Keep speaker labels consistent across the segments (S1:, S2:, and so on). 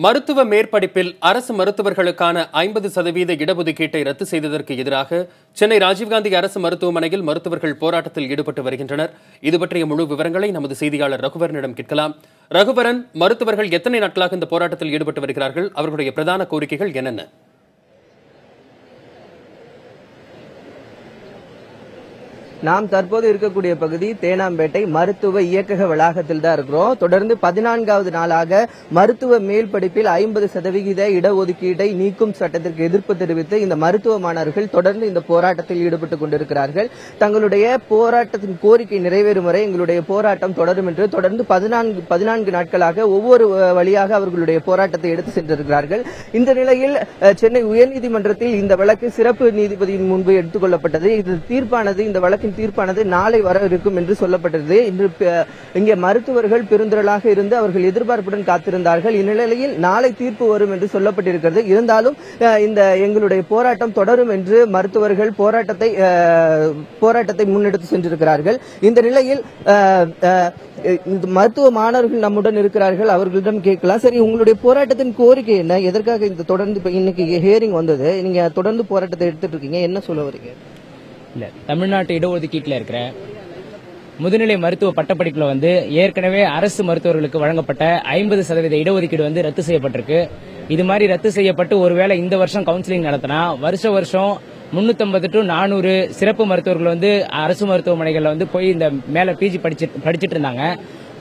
S1: மருத்துவ மேற்படிப்பில் அரசு மருத்துவர்களுக்கான 50% இடஒதுக்கீட்டை ரத்து செய்ததற்கு எதிராக சென்னை ராஜீவ்காந்தி அரசு மருத்துவமனையில் மருத்துவர்கள் போராட்டத்தில் ஈடுபட்டு வருகின்றனர். இதுபற்றிய முழு விவரங்களை நமது செய்தியாளர் ரகுவரனிடம் கேட்கலாம். ரகுவரன், மருத்துவர்கள் எத்தனை நாட்களாக இந்த போராட்டத்தில் ஈடுபட்டு வருகிறார்கள்? அவர்களுடைய பிரதான கோரிக்கைகள் என்னென்ன?
S2: நாம் தற்போது இருக்கக்கூடிய பகுதி தேனாம்பேட்டை மருத்துவ இயக்கக வளாகத்தில் தான் இருக்கிறோம். தொடர்ந்து 14வது நாளாக மருத்துவ மேல் படிப்பில் 50% இடஒதுக்கீட்டை நீக்கும் சட்டத்திற்கு எதிர்ப்பு தெரிவித்து இந்த மருத்துவ மாணவர்கள் தொடர்ந்து இந்த போராட்டத்தில் ஈடுபட்டுக் கொண்டிருக்கிறார்கள். தங்களுடைய போராட்டத்தின் கோரிக்கை நிறைவேறும் வரை எங்களுடைய போராட்டம் தொடரும் என்று தொடர்ந்து 14 நாட்களாக ஒவ்வொரு வழியாக அவர்களுடைய போராட்டத்தை எடுத்து சென்றிருக்கிறார்கள். இந்த நிலையில் சென்னை உயர்நீதிமன்றத்தில் இந்த வழக்கு சிறப்பு நீதிபதியின் முன்பு எடுத்துக் கொள்ளப்பட்டது. இது தீர்ப்பானது இந்த வழக்கின் தீர்ப்பானது நாளை வர இருக்கும் என்று சொல்லப்பட்டது. இன்று இங்கே மருத்துவர்கள் பெருந்திரளாக இருந்து அவர்கள் எதிர்பார்ப்புடன் காத்திருந்தார்கள். இந்நிலையில் நாளை தீர்ப்பு வரும் என்று சொல்லப்பட்டிருக்கிறது. இருந்தாலும் இந்த எங்களுடைய போராட்டம் தொடரும் என்று மருத்துவர்கள் போராட்டத்தை முன்னெடுத்து சென்றிருக்கிறார்கள். இந்த நிலையில் மருத்துவ மாணவர்கள் நம்முடன் இருக்கிறார்கள், அவர்களிடம் கேட்கலாம். சரி, உங்களுடைய போராட்டத்தின் கோரிக்கை என்ன? எதற்காக இந்த தொடர்ந்து இன்னைக்கு ஹியரிங் வந்தது? நீங்க தொடர்ந்து போராட்டத்தை எடுத்துட்டு இருக்கீங்க, என்ன சொல்ல வரீங்க?
S3: இல்ல, தமிழ்நாட்டு இடஒதுக்கீட்டில் இருக்கிற முதுநிலை மருத்துவ பட்டப்படிப்புல ஏற்கனவே அரசு மருத்துவர்களுக்கு வழங்கப்பட்ட 50% இடஒதுக்கீடு ரத்து செய்யப்பட்டிருக்கு. இது மாதிரி ரத்து செய்யப்பட்டு ஒருவேளை இந்த வருஷம் கவுன்சிலிங் நடத்தினா வருஷம் 350 to 400 சிறப்பு மருத்துவர்கள் அரசு மருத்துவமனைகள்ல போய் இந்த மேல பிஜி படிச்சிட்டு இருந்தாங்க.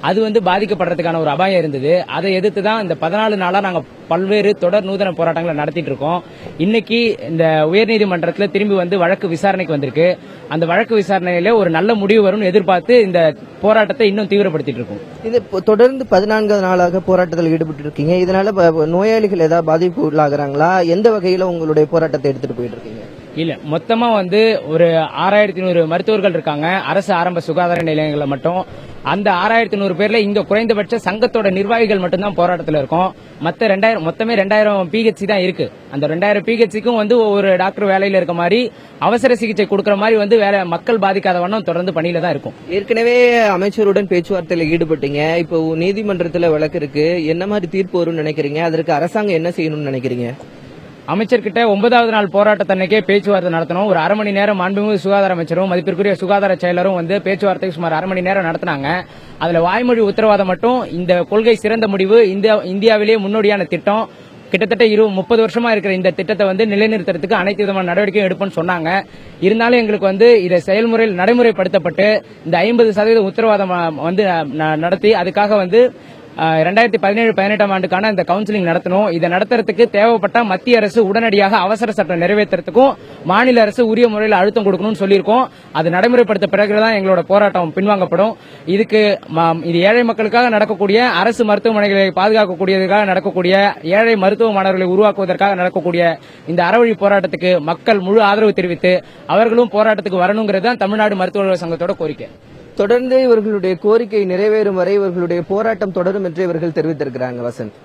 S3: அது பாதிக்கப்படுறதுக்கான ஒரு அபாயம் இருந்தது. அதை எதிர்த்து தான் இந்த 14 நாளா நாங்க பல்வேறு தொடர் நூதன போராட்டங்களை நடத்திட்டு இருக்கோம். இன்னைக்கு இந்த உயர்நீதிமன்றத்தில் திரும்பி வழக்கு விசாரணைக்கு வந்திருக்கு. அந்த வழக்கு விசாரணையில ஒரு நல்ல முடிவு வரும்னு எதிர்பார்த்து இந்த போராட்டத்தை இன்னும் தீவிரப்படுத்திட்டு இருக்கோம்.
S2: இது தொடர்ந்து 14வது நாளாக போராட்டத்தில் ஈடுபட்டு இருக்கீங்க. இதனால நோயாளிகள் ஏதாவது பாதிப்பு உள்ளாகிறாங்களா? எந்த வகையில உங்களுடைய போராட்டத்தை எடுத்துட்டு போயிட்டு இருக்கீங்க?
S3: இல்ல, மொத்தமா ஒரு 6100 மருத்துவர்கள் இருக்காங்க அரசு ஆரம்ப சுகாதார நிலையங்களில் மட்டும். அந்த 6100 பேர்ல இங்க குறைந்தபட்ச சங்கத்தோட நிர்வாகிகள் மட்டும்தான் போராட்டத்தில் இருக்கும். மொத்தமே 2000 பிஹெச்சி தான் இருக்கு. அந்த 2000 பிஹெச்சிக்கும் ஒவ்வொரு டாக்டர் வேலையில இருக்க மாதிரி அவசர சிகிச்சை கொடுக்கற மாதிரி வேலை மக்கள் பாதிக்காத வண்ணம் தொடர்ந்து பணியில தான் இருக்கும்.
S2: ஏற்கனவே அமைச்சருடன் பேச்சுவார்த்தையில ஈடுபட்டீங்க. இப்போ நீதிமன்றத்தில் வழக்கு இருக்கு. என்ன மாதிரி தீர்ப்பு வரும்னு நினைக்கிறீங்க? அதற்கு அரசாங்கம் என்ன செய்யணும்னு நினைக்கிறீங்க?
S3: அமைச்சர்கிட்ட 9வது நாள் போராட்டத்தன்னைக்கே பேச்சுவார்த்தை நடத்தணும். ஒரு அரை மணி நேரம் மாண்புமிகு சுகாதார அமைச்சரும் மதிப்பிற்குரிய சுகாதார செயலரும் பேச்சுவார்த்தை சுமார் அரை மணி நேரம் நடத்தினாங்க. அதுல வாய்மொழி உத்தரவாதம் மட்டும் இந்த கொள்கை சிறந்த முடிவு, இந்தியாவிலேயே முன்னோடியான திட்டம், கிட்டத்தட்ட 30 வருஷமா இருக்கிற இந்த திட்டத்தை நிலைநிறுத்துறதுக்கு அனைத்து விதமான நடவடிக்கையும் எடுப்போம்னு சொன்னாங்க. இருந்தாலும் எங்களுக்கு இதை செயல்முறையில் நடைமுறைப்படுத்தப்பட்டு இந்த 50% உத்தரவாதம் நடத்தி அதுக்காக 2017-18 ஆண்டுக்கான இந்த கவுன்சிலிங் நடத்தணும். இதை நடத்துறதுக்கு தேவைப்பட்ட மத்திய அரசு உடனடியாக அவசர சட்டம் நிறைவேற்றுறதுக்கும் மாநில அரசு உரிய முறையில் அழுத்தம் கொடுக்கணும்னு சொல்லியிருக்கோம். அது நடைமுறைப்படுத்த பிறகுதான் எங்களோட போராட்டம் பின்வாங்கப்படும். இது ஏழை மக்களுக்காக நடக்கக்கூடிய அரசு மருத்துவமனைகளை பாதுகாக்கக்கூடியதற்காக நடக்கக்கூடிய ஏழை மருத்துவ மாணவர்களை உருவாக்குவதற்காக நடக்கக்கூடிய இந்த அறவழி போராட்டத்துக்கு மக்கள் முழு ஆதரவு தெரிவித்து அவர்களும் போராட்டத்துக்கு வரணுங்கிறது தான் தமிழ்நாடு மருத்துவர்கள் சங்கத்தோட கோரிக்கை.
S2: தொடர்ந்து இவர்களுடைய கோரிக்கை நிறைவேறும் வரை இவர்களுடைய போராட்டம் தொடரும் என்று இவர்கள் தெரிவித்திருக்கிறாங்க. வசந்த்.